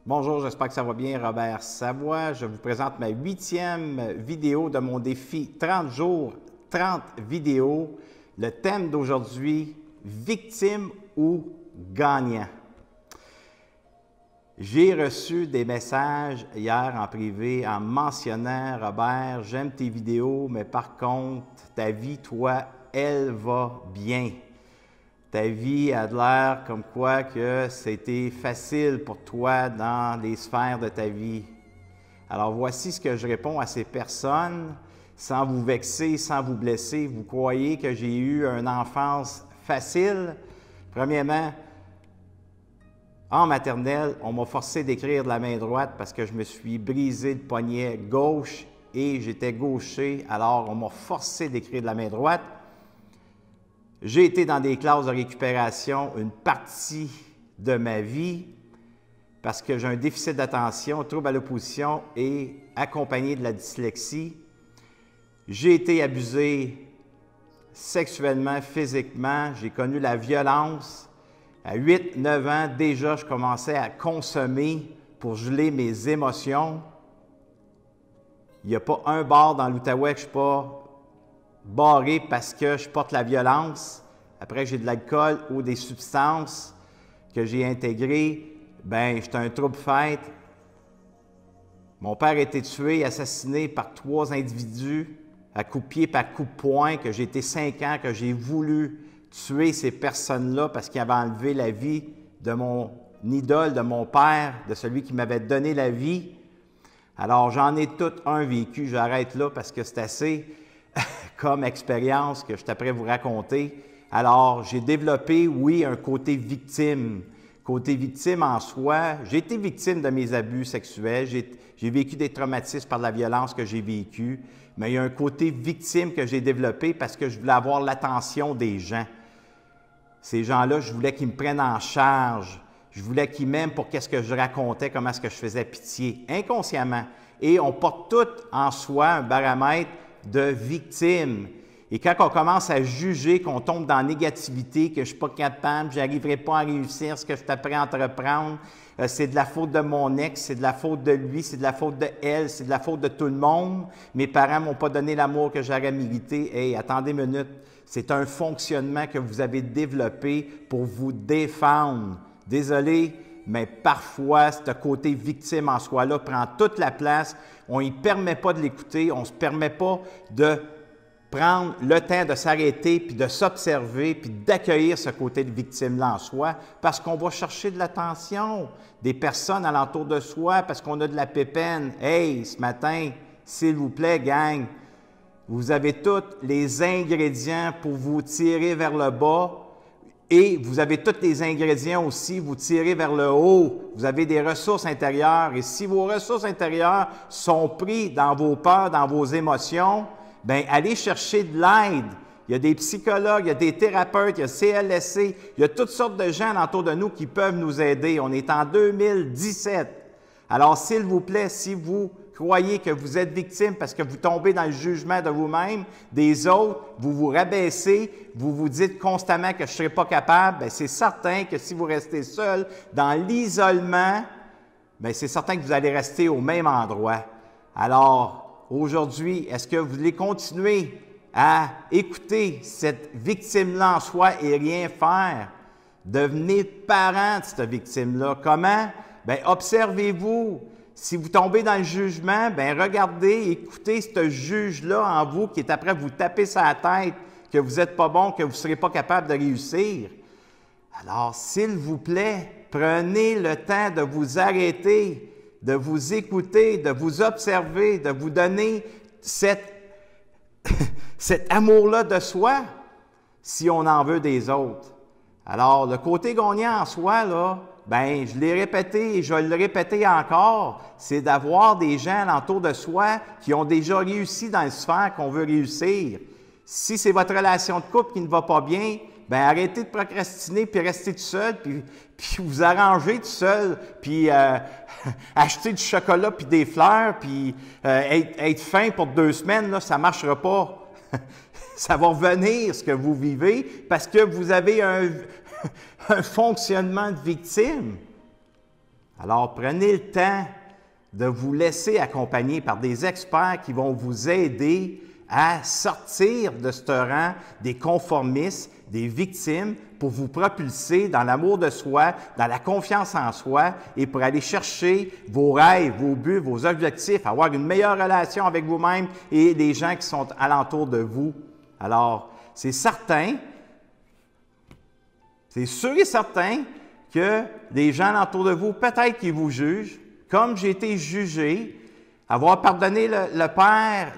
Bonjour, j'espère que ça va bien. Robert Savoie. Je vous présente ma 8e vidéo de mon défi 30 jours, 30 vidéos. Le thème d'aujourd'hui, victime ou gagnant. J'ai reçu des messages hier en privé en mentionnant « Robert, j'aime tes vidéos, mais par contre, ta vie, toi, elle va bien. » Ta vie a de l'air comme quoi que c'était facile pour toi dans les sphères de ta vie. Alors voici ce que je réponds à ces personnes, sans vous vexer, sans vous blesser. Vous croyez que j'ai eu une enfance facile? Premièrement, en maternelle, on m'a forcé d'écrire de la main droite parce que je me suis brisé le poignet gauche et j'étais gaucher, alors on m'a forcé d'écrire de la main droite. J'ai été dans des classes de récupération une partie de ma vie parce que j'ai un déficit d'attention, trouble à l'opposition et accompagné de la dyslexie. J'ai été abusé sexuellement, physiquement, j'ai connu la violence. À 8-9 ans, déjà, je commençais à consommer pour geler mes émotions. Il n'y a pas un bar dans l'Outaouais que je ne suis pas barré parce que je porte la violence. Après, j'ai de l'alcool ou des substances que j'ai intégrées. Bien, j'étais un trouble-fête. Mon père a été tué, assassiné par 3 individus à coups de pied par coups de poing, que j'ai été 5 ans, que j'ai voulu tuer ces personnes-là parce qu'ils avaient enlevé la vie de mon idole, de mon père, de celui qui m'avait donné la vie. Alors, j'en ai tout un vécu. J'arrête là parce que c'est assez comme expérience que je suis prêt à vous raconter. Alors, j'ai développé, oui, un côté victime. Côté victime en soi, j'ai été victime de mes abus sexuels, j'ai vécu des traumatismes par la violence que j'ai vécue, mais il y a un côté victime que j'ai développé parce que je voulais avoir l'attention des gens. Ces gens-là, je voulais qu'ils me prennent en charge. Je voulais qu'ils m'aiment pour qu'est-ce que je racontais, comment est-ce que je faisais pitié, inconsciemment. Et on porte tout en soi un baromètre de victime. Et quand on commence à juger, qu'on tombe dans la négativité, que je ne suis pas capable, je n'arriverai pas à réussir ce que je suis prêt à entreprendre, c'est de la faute de mon ex, c'est de la faute de lui, c'est de la faute de elle, c'est de la faute de tout le monde. Mes parents ne m'ont pas donné l'amour que j'aurais mérité. Hey, attendez une minute, c'est un fonctionnement que vous avez développé pour vous défendre. Désolé, mais parfois, ce côté victime en soi-là prend toute la place. On ne permet pas de l'écouter, on ne se permet pas de prendre le temps de s'arrêter, puis de s'observer, puis d'accueillir ce côté de victime-là en soi, parce qu'on va chercher de l'attention des personnes alentour de soi, parce qu'on a de la pépine. Hey, ce matin, s'il vous plaît, gang, vous avez tous les ingrédients pour vous tirer vers le bas, et vous avez tous les ingrédients aussi, vous tirez vers le haut. Vous avez des ressources intérieures, et si vos ressources intérieures sont prises dans vos peurs, dans vos émotions, bien, allez chercher de l'aide. Il y a des psychologues, il y a des thérapeutes, il y a CLSC, il y a toutes sortes de gens autour de nous qui peuvent nous aider. On est en 2017. Alors, s'il vous plaît, si vous croyez que vous êtes victime parce que vous tombez dans le jugement de vous-même, des autres, vous vous rabaissez, vous vous dites constamment que je ne serai pas capable, bien, c'est certain que si vous restez seul dans l'isolement, bien, c'est certain que vous allez rester au même endroit. Alors, aujourd'hui, est-ce que vous voulez continuer à écouter cette victime-là en soi et rien faire? Devenez parent de cette victime-là. Comment? Bien, observez-vous. Si vous tombez dans le jugement, bien, regardez, écoutez ce juge-là en vous qui est après vous taper sur la tête, que vous n'êtes pas bon, que vous ne serez pas capable de réussir. Alors, s'il vous plaît, prenez le temps de vous arrêter, de vous écouter, de vous observer, de vous donner cet amour-là de soi, si on en veut des autres. Alors, le côté gagnant en soi, là, bien, je l'ai répété et je vais le répéter encore, c'est d'avoir des gens alentour de soi qui ont déjà réussi dans les sphères qu'on veut réussir. Si c'est votre relation de couple qui ne va pas bien, bien, arrêtez de procrastiner, puis restez tout seul, puis vous arrangez tout seul, puis acheter du chocolat, puis des fleurs, puis être faim pour 2 semaines, là, ça ne marchera pas. Ça va revenir, ce que vous vivez, parce que vous avez un fonctionnement de victime. Alors, prenez le temps de vous laisser accompagner par des experts qui vont vous aider à sortir de ce rang des conformistes, des victimes, pour vous propulser dans l'amour de soi, dans la confiance en soi et pour aller chercher vos rêves, vos buts, vos objectifs, avoir une meilleure relation avec vous-même et les gens qui sont alentour de vous. Alors, c'est certain, c'est sûr et certain que les gens alentour de vous, peut-être qu'ils vous jugent, comme j'ai été jugé, avoir pardonné le père,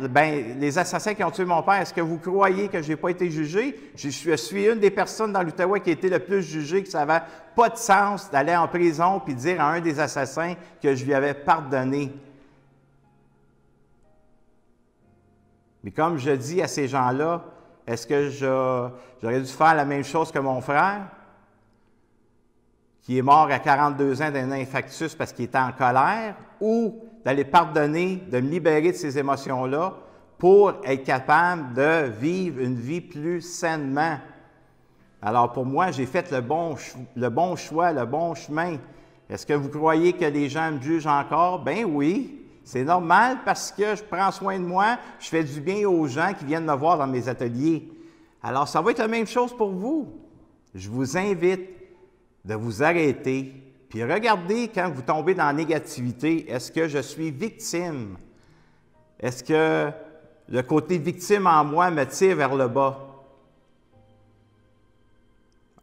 les assassins qui ont tué mon père, est-ce que vous croyez que je n'ai pas été jugé? Je suis une des personnes dans l'Outaouais qui a été le plus jugée, que ça n'avait pas de sens d'aller en prison puis dire à un des assassins que je lui avais pardonné. Mais comme je dis à ces gens-là, est-ce que j'aurais dû faire la même chose que mon frère, qui est mort à 42 ans d'un infarctus parce qu'il était en colère, ou d'aller pardonner, de me libérer de ces émotions-là pour être capable de vivre une vie plus sainement. Alors pour moi, j'ai fait le bon choix, le bon chemin. Est-ce que vous croyez que les gens me jugent encore? Ben oui, c'est normal parce que je prends soin de moi, je fais du bien aux gens qui viennent me voir dans mes ateliers. Alors ça va être la même chose pour vous. Je vous invite de vous arrêter, puis regardez quand vous tombez dans la négativité, est-ce que je suis victime? Est-ce que le côté victime en moi me tire vers le bas?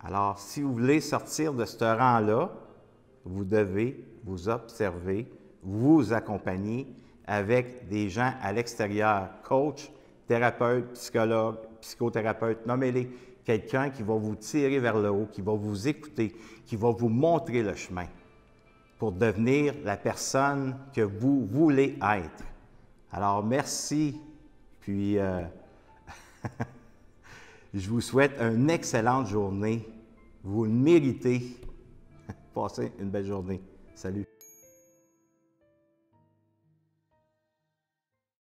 Alors, si vous voulez sortir de ce rang-là, vous devez vous observer, vous accompagner avec des gens à l'extérieur, coach, thérapeute, psychologue, psychothérapeute, nommez-les. Quelqu'un qui va vous tirer vers le haut, qui va vous écouter, qui va vous montrer le chemin pour devenir la personne que vous voulez être. Alors, merci. Puis, je vous souhaite une excellente journée. Vous le méritez. Passez une belle journée. Salut.